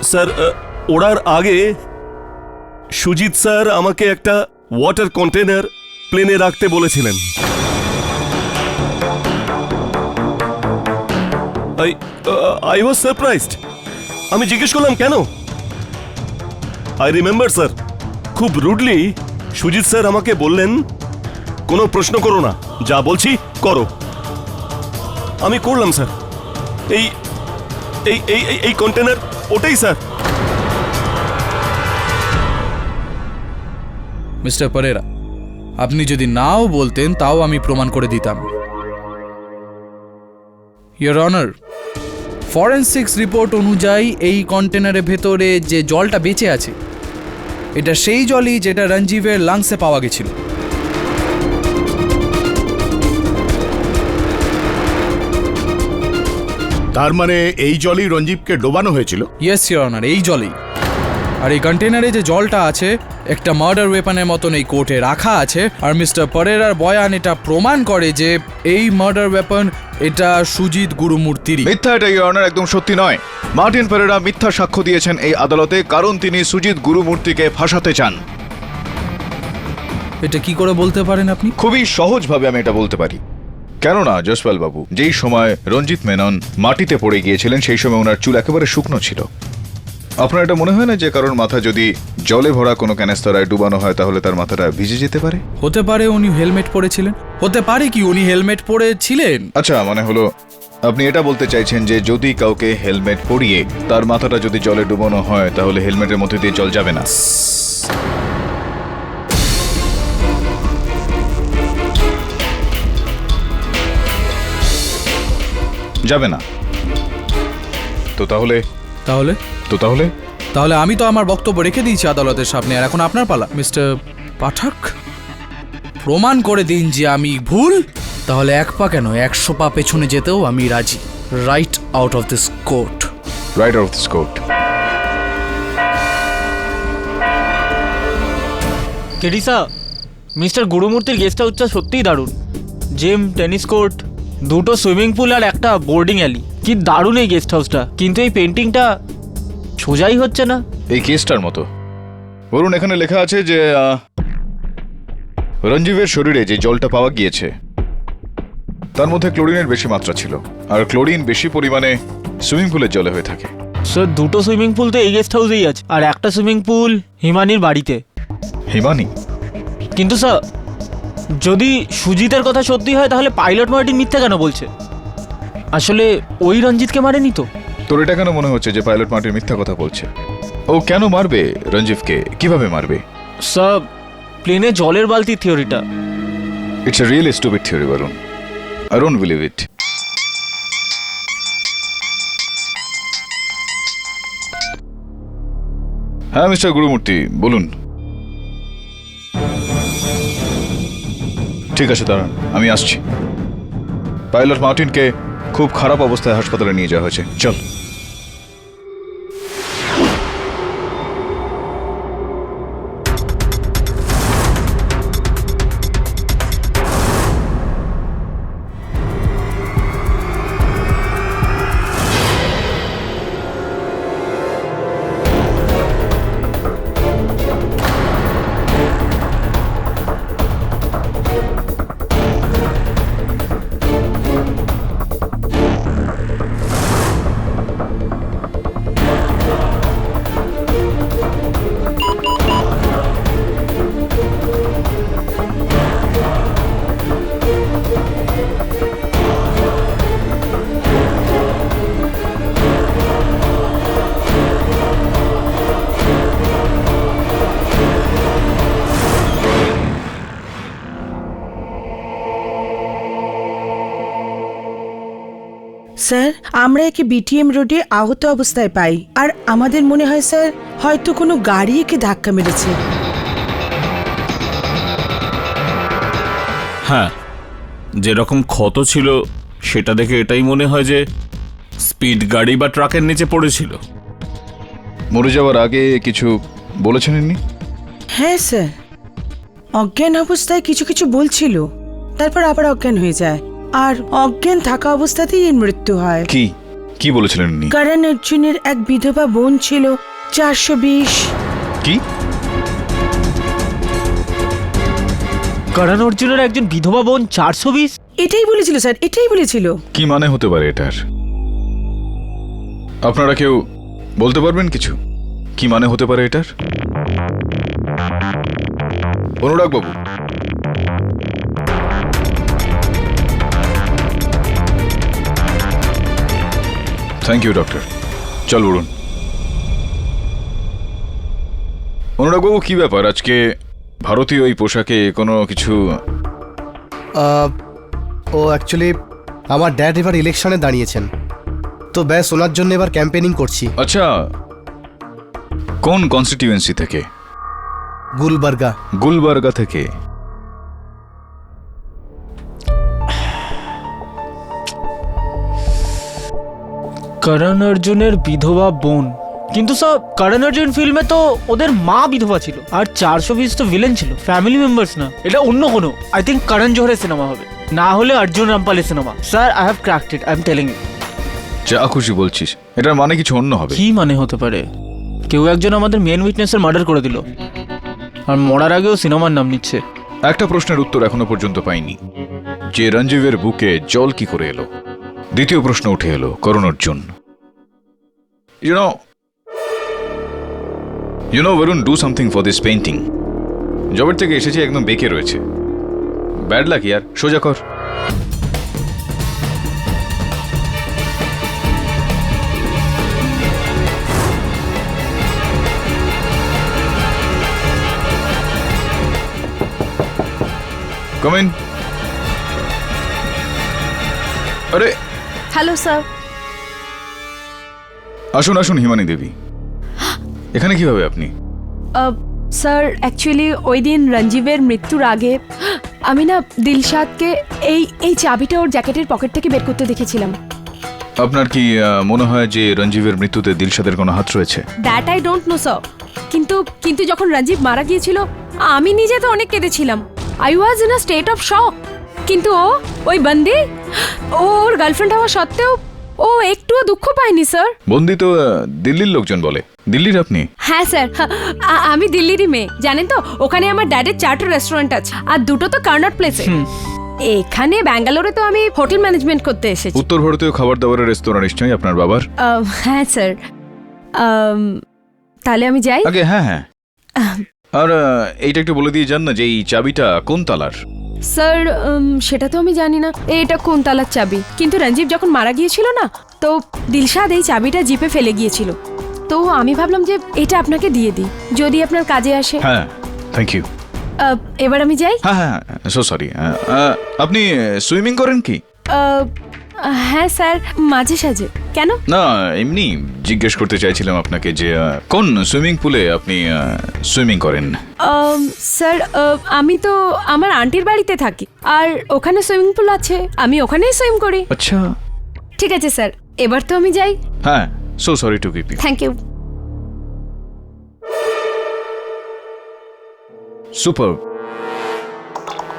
স্যার, ওড়ার আগে সুজিত স্যার আমাকে একটা ওয়াটার কন্টেনার প্লেনে রাখতে বলেছিলেন। I was surprised. আমি জিজ্ঞেস করলাম কেন। আই রিমেম্বার স্যার, খুব রুডলি সুজিত স্যার আমাকে বললেন, কোনো প্রশ্ন করো না, যা বলছি করো। আমি করলাম স্যার। এই এই এই এই কন্টেনার ওটাই স্যার। মিস্টার পরেরা, আপনি যদি নাও বলতেন তাও আমি প্রমাণ করে দিতাম। ইয়োর অনার, ফরেনসিক্স রিপোর্ট অনুযায়ী এই কন্টেনারের ভেতরে যে জলটা বেঁচে আছে, এটা সেই জলই যেটা রঞ্জীবের লাংসে পাওয়া গেছিল। তার মানে এই জলই রঞ্জীবকে ডোবানো হয়েছিল? ইয়েস ইয়োর অনার, এই জলেই। আর এই কন্টেনারে যে জলটা আছে একটা মার্ডার ওয়েপনের মতন এই কোর্টে রাখা আছে, আর মিস্টার পরেরার বয়ান এটা প্রমাণ করে যে এই মার্ডার ওয়েপন এটা সুজিত গুরুমূর্তিরই। মিথ্যা এটা ইয়োর অনার, একদম সত্যি নয়। মার্টিন পেরেরা মিথ্যা সাক্ষ্য দিয়েছেন এই আদালতে, কারণ তিনি সুজিত গুরুমূর্তিকে ফাঁসাতে চান। এটা কি করে বলতে পারেন আপনি? খুবই সহজভাবে আমি এটা বলতে পারি। কেননা জয়সওয়াল বাবু, যেই সময় রঞ্জিত মেনন মাটিতে পড়ে গিয়েছিলেন সেই সময় ওনার চুল একেবারে শুকনো ছিল। আপনার এটা মনে হয় না যে কারোর মাথা যদি জলে ভরা কোনো ক্যানেস্তারায় ডুবানো হয় তাহলে তার মাথাটা ভিজে যেতে পারে? হতে পারে উনি হেলমেট পরেছিলেন, হতে পারে কি উনি হেলমেট পরেছিলেন। আচ্ছা, মানে হলো আপনি এটা বলতে চাইছেন যে যদি কাউকে হেলমেট পরিয়ে তার মাথাটা যদি জলে ডুবানো হয় তাহলে হেলমেটের মধ্যে দিয়ে জল যাবে না? যাবে না তো তাহলে তাহলে তো তাহলে তাহলে আমি তো আমার বক্তব্য রেখে দিয়েছি আদালতের সামনে, আর এখন আপনার পালা। মিস্টার পাঠক, প্রমাণ করে দিন যে আমি ভুল, তাহলে 1 পা কেন 100 পা পেছনে যেতেও আমি রাজি। Right out of this court. Right out of this court. কেডিসা, মিস্টার গুরুমূর্তির গেস্ট হাউসটা সত্যিই দারুণ। জিম, টেনিস কোর্ট, 2টো সুইমিং পুল আর একটা বোর্ডিং অ্যালি। কি দারুণ এই গেস্ট হাউসটা, কিন্তু এই পেন্টিংটা সোজাই হচ্ছে না। এই কেসটার মতো। বলুন, এখানে লেখা আছে যে রঞ্জীবের শরীরে যে জলটা পাওয়া গিয়েছে তার মধ্যে ক্লোরিনের বেশি মাত্রা ছিল, আর ক্লোরিন বেশি পরিমাণে সুইমিং পুলের জলে হয়ে থাকে। স্যার দুটো সুইমিং পুল তো এই গেস্ট হাউসেই আছে, আর একটা সুইমিং পুল হিমানির বাড়িতে। হিমানি? কিন্তু স্যার যদি সুজিতের কথা সত্যি হয় তাহলে পাইলট মার্টিন মিথ্যা কেন বলছে? আসলে ওই রঞ্জিতকে মারেনি তো? তোর এটা কেন মনে হচ্ছে যে পাইলট মার্টিন মিথ্যা কথা বলছে? ও কেন মারবে রঞ্জীবকে? কিভাবে মারবে? স্যার প্লেনে জলের বালতির থিওরিটা, it's a really stupid theory Varun. I don't believe it. হ্যাঁ মিস্টার গুরুমূর্তি, বলুন। ঠিক আছে দাঁড়ান, আমি আসছি। পাইলট মার্টিনকে খুব খারাপ অবস্থায় হাসপাতালে নিয়ে যাওয়া হয়েছে, চল। স্যার আমরা একে বিটিএম রোডে আহত অবস্থায় পাই, আর আমাদের মনে হয় স্যার হয়তো কোনো গাড়ি একে ধাক্কা মেরেছে। হ্যাঁ, যেরকম ক্ষত ছিল সেটা দেখে এটাই মনে হয় যে স্পিড গাড়ি বা ট্রাকের নিচে পড়েছিল। মরে যাওয়ার আগে কিছু বলেছেন ইনি? হ্যাঁ স্যার, অজ্ঞান অবস্থায় কিছু কিছু বলছিল, তারপর আবার অজ্ঞান হয়ে যায়, আর অজ্ঞান থাকা অবস্থাতেই এর মৃত্যু হয়। কি কি বলেছিলেন ইনি? করণ অর্জুনের এক বিধবা বোন ছিল, 420। কি? করণ অর্জুনের একজন বিধবা বোন 420? এটাই বলেছিল স্যার, এটাই বলেছিল। কি মানে হতে পারে এটার? আপনারা কেউ বলতে পারবেন কিছু? কি মানে হতে পারে এটার? অনুরাগ বাবু, থ্যাংক ইউ ডক্টর। চল বলুন। অনুরাগ বাবু, কি ব্যাপার আজকে ভারতীয় এই পোশাকে কোনো কিছু? ও অ্যাকচুয়ালি আমার ড্যাড এবার ইলেকশনে দাঁড়িয়েছেন, তো ব্যাস ওনার জন্য এবার ক্যাম্পেনিং করছি। আচ্ছা, কোন কনস্টিটিউয়েন্সি থেকে? গুলবার্গা। গুলবার্গা থেকে? করণ অর্জুনের বিধবা বোন, কিন্তু সব করণ অর্জুন ফিল্মে তো ওদের মা বিধবা ছিল, আর 420 তো ভিলেন ছিল, ফ্যামিলি মেম্বার্স না। এটা অন্য কোনো, আই থিঙ্ক করণ জোহরের সিনেমা হবে, না হলে অর্জুন রামপালের সিনেমা। Sir I have cracked it, I am telling you. যা খুশি বলছিস, এটার মানে কিছু অন্য হবে। কি মানে হতে পারে? কেউ একজন আমাদের মেন উইটনেসের মার্ডার করে দিল, আর মরার আগেও সিনেমার নাম নিচ্ছে। একটা প্রশ্নের উত্তর এখনো পর্যন্ত পাইনি, যে রঞ্জীবের বুকে জল কি করে এলো। দ্বিতীয় প্রশ্ন উঠে এলো, করণ Arjun. You know, Varun, do something for this painting. জবের থেকে এসেছে একদম বেঁকে রয়েছে। ব্যাড লাক ইয়ার, সোজা কর। Come in. আরে হ্যালো স্যার। আসুন আসুন হিমানি দেবী, এখানে কিভাবে আপনি? স্যার অ্যাকচুয়ালি ওই দিন রঞ্জীবের মৃত্যুর আগে আমি না দিলশাদকে এই চাবিটা ওর জ্যাকেটের পকেট থেকে বের করতে দেখেছিলাম। আপনার কি মনে হয় যে রঞ্জীবের মৃত্যুতে দিলশাদের কোনো হাত রয়েছে? That I don't know sir, কিন্তু যখন রঞ্জীব মারা গিয়েছিল আমি নিজে তো অনেক কেঁদেছিলাম। I was in a state of shock. কিন্তু ওই বন্দি, ওর গার্লফ্রেন্ড হওয়া সত্ত্বেও ও একটুও দুঃখ পায়নি স্যার। বন্দি তো দিল্লির লোকজন বলে। দিল্লির আপনি? হ্যাঁ স্যার, আমি দিল্লিরই মেয়ে। জানেন তো, ওখানে আমার ড্যাডের 4টা রেস্টুরেন্ট আছে আর 2টো তো কার্নাট প্লেসে। এখানে ব্যাঙ্গালোরে তো আমি হোটেল ম্যানেজমেন্ট করতে এসেছি। উত্তর ভারতীয় খাবার দাবারের রেস্তোরাঁ নিশ্চয়ই আপনার বাবার? হ্যাঁ স্যার। তাহলে আমি যাই? আগে হ্যাঁ হ্যাঁ। আর এইটা একটু বলে দিয়ে যান না যে এই চাবিটা কোন তালার? স্যার সেটা তো আমি জানি না এটা কোন তালার চাবি, কিন্তু রঞ্জীব যখন মারা গিয়েছিল না, তো দিলশাদ এই চাবিটা জিপে ফেলে গিয়েছিল। তো আমি ভাবলাম যে এটা আপনাকে দিয়ে দিই, যদি আপনার কাজে আসে। হ্যাঁ, থ্যাংক ইউ। এবার আমি যাই? হ্যাঁ হ্যাঁ, সো সরি। আপনি সুইমিং করেন কি? হ্যাঁ স্যার, মাঝে সাঝে। কেন? না, এমনি জিজ্ঞেস করতে চাইছিলাম আপনাকে যে কোন সুইমিং পুলে আপনি সুইমিং করেন? স্যার আমি তো আমার আন্টির বাড়িতে থাকি, আর ওখানে সুইমিং পুল আছে, আমি ওখানেই সুইম করি। আচ্ছা ঠিক আছে স্যার, এবার তো আমি যাই। হ্যাঁ, so sorry to keep you. Thank you. Super.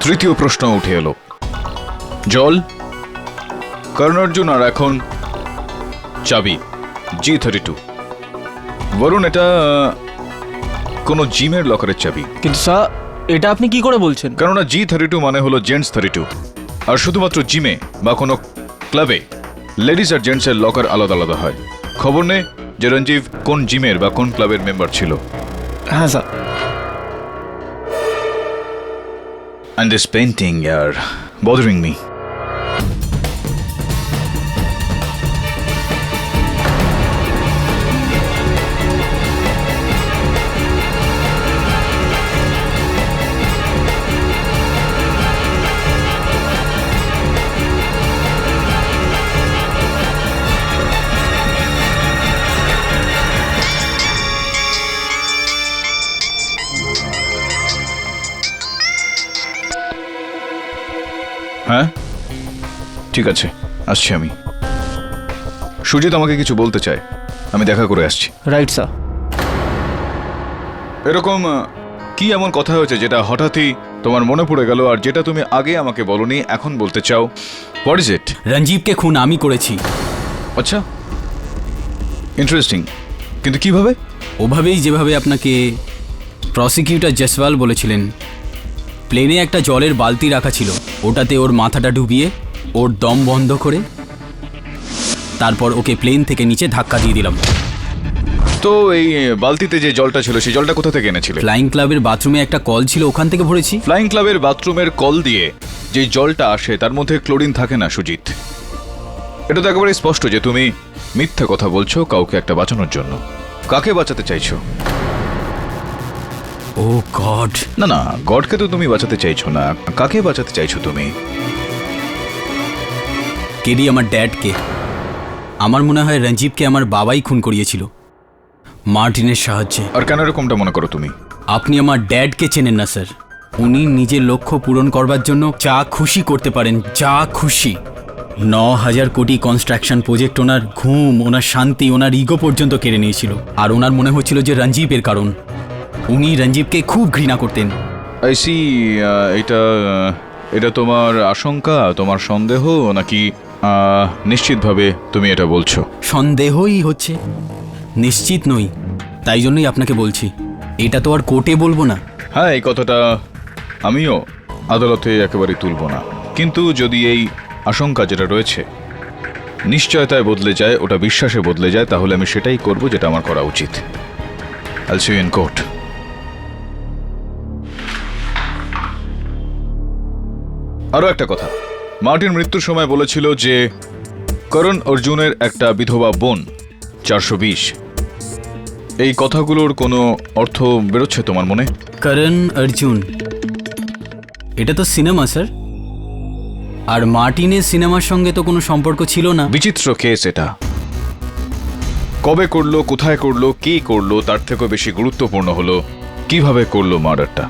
তৃতীয় প্রশ্ন উঠে এলো। জল, কর্ণ অর্জুন, আর এখন চাবি G32। বরুণ, এটা কোনো জিমের লকারের চাবি। কিন্তু স্যার এটা আপনি কি করে বলছেন? কেননা G32 মানে হলো জেন্টস 32, আর শুধুমাত্র জিমে বা কোনো ক্লাবে লেডিস আর জেন্টসের লকার আলাদা আলাদা হয়। খবর নেই যে রঞ্জীব কোন জিমের বা কোন ক্লাবের মেম্বার ছিল? হ্যাঁ sir. And this painting are bothering me. হ্যাঁ ঠিক আছে, আসছি আমি। সুজিত আমাকে কিছু বলতে চায়, আমি দেখা করে আসছি। Right sir. এরকম কি এমন কথা হয়েছে যেটা হঠাৎই তোমার মনে পড়ে গেল, আর যেটা তুমি আগে আমাকে বলনি, এখন বলতে চাও? What is it? রঞ্জীবকে খুন আমি করেছি। আচ্ছা, ইন্টারেস্টিং। কিন্তু কিভাবে? ওভাবেই যেভাবে আপনাকে প্রসিকিউটর জয়সওয়াল বলেছিলেন। প্লেনে একটা জলের বালতি রাখা ছিল, ওটাতে ওর মাথাটা ডুবিয়ে ওর দম বন্ধ করে তারপর ওকে প্লেন থেকে নিচে ধাক্কা দিয়ে দিলাম। তো এই বালতিতে যে জলটা ছিল সেই জলটা কোথা থেকে এনেছিলে? ফ্লাইং ক্লাবের বাথরুমে একটা কল ছিল, ওখান থেকে ভরেছি। ফ্লাইং ক্লাবের বাথরুমের কল দিয়ে যে জলটা আসে তার মধ্যে ক্লোরিন থাকে না সুজিত। এটা তো একেবারে স্পষ্ট যে তুমি মিথ্যা কথা বলছো কাউকে একটা বাঁচানোর জন্য। কাকে বাঁচাতে চাইছো? ও গড। না না, গডকে তো তুমি বাঁচাতে চাইছো না, কাকে বাঁচাতে চাইছো তুমি? কেডি, আমার ড্যাডকে। আমার মনে হয় রঞ্জীবকে আমার বাবাই খুন করিয়েছিল মার্টিনের সাহায্যে। আর কেন এরকমটা মনে করো তুমি? আপনি আমার ড্যাডকে চেনেন না স্যার। উনি নিজের লক্ষ্য পূরণ করবার জন্য যা খুশি করতে পারেন, যা খুশি। 9,000 কোটি কনস্ট্রাকশন প্রজেক্ট ওনার ঘুম, ওনার শান্তি, ওনার ইগো পর্যন্ত কেড়ে নিয়েছিল। আর ওনার মনে হচ্ছিল যে রঞ্জীবের কারণ। উনি রঞ্জীবকে খুব ঘৃণা করতেন। I see. এটা তোমার আশঙ্কা, তোমার সন্দেহ, নাকি নিশ্চিতভাবে তুমি এটা বলছো? সন্দেহই হচ্ছে, নিশ্চিত নই। তাই জন্যই আপনাকে বলছি, এটা তো আর কোর্টে বলবো না। হ্যাঁ, এই কথাটা আমিও আদালতে একেবারে তুলব না, কিন্তু যদি এই আশঙ্কা যেটা রয়েছে নিশ্চয়তায় বদলে যায়, ওটা বিশ্বাসে বদলে যায়, তাহলে আমি সেটাই করব যেটা আমার করা উচিত। I'll see you in court. আরো একটা কথা, মার্টিন মৃত্যুর সময় বলেছিল যে করণ অর্জুনের একটা বিধবা বোন 420। এই কথাগুলোর কোনো অর্থ বেরোচ্ছে তোমার মনে? করণ অর্জুন, এটা তো সিনেমা স্যার, আর মার্টিনের সিনেমার সঙ্গে তো কোনো সম্পর্ক ছিল না। বিচিত্র কেস এটা। কবে করলো, কোথায় করলো, কে করলো, তার থেকেও বেশি গুরুত্বপূর্ণ হলো কিভাবে করলো মার্ডারটা।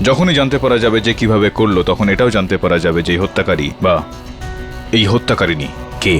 যখনই জানতে পারা যাবে যে কিভাবে করলো, তখন এটাও জানতে পারা যাবে যে হত্যাকারী বা এই হত্যাকারিণী কে।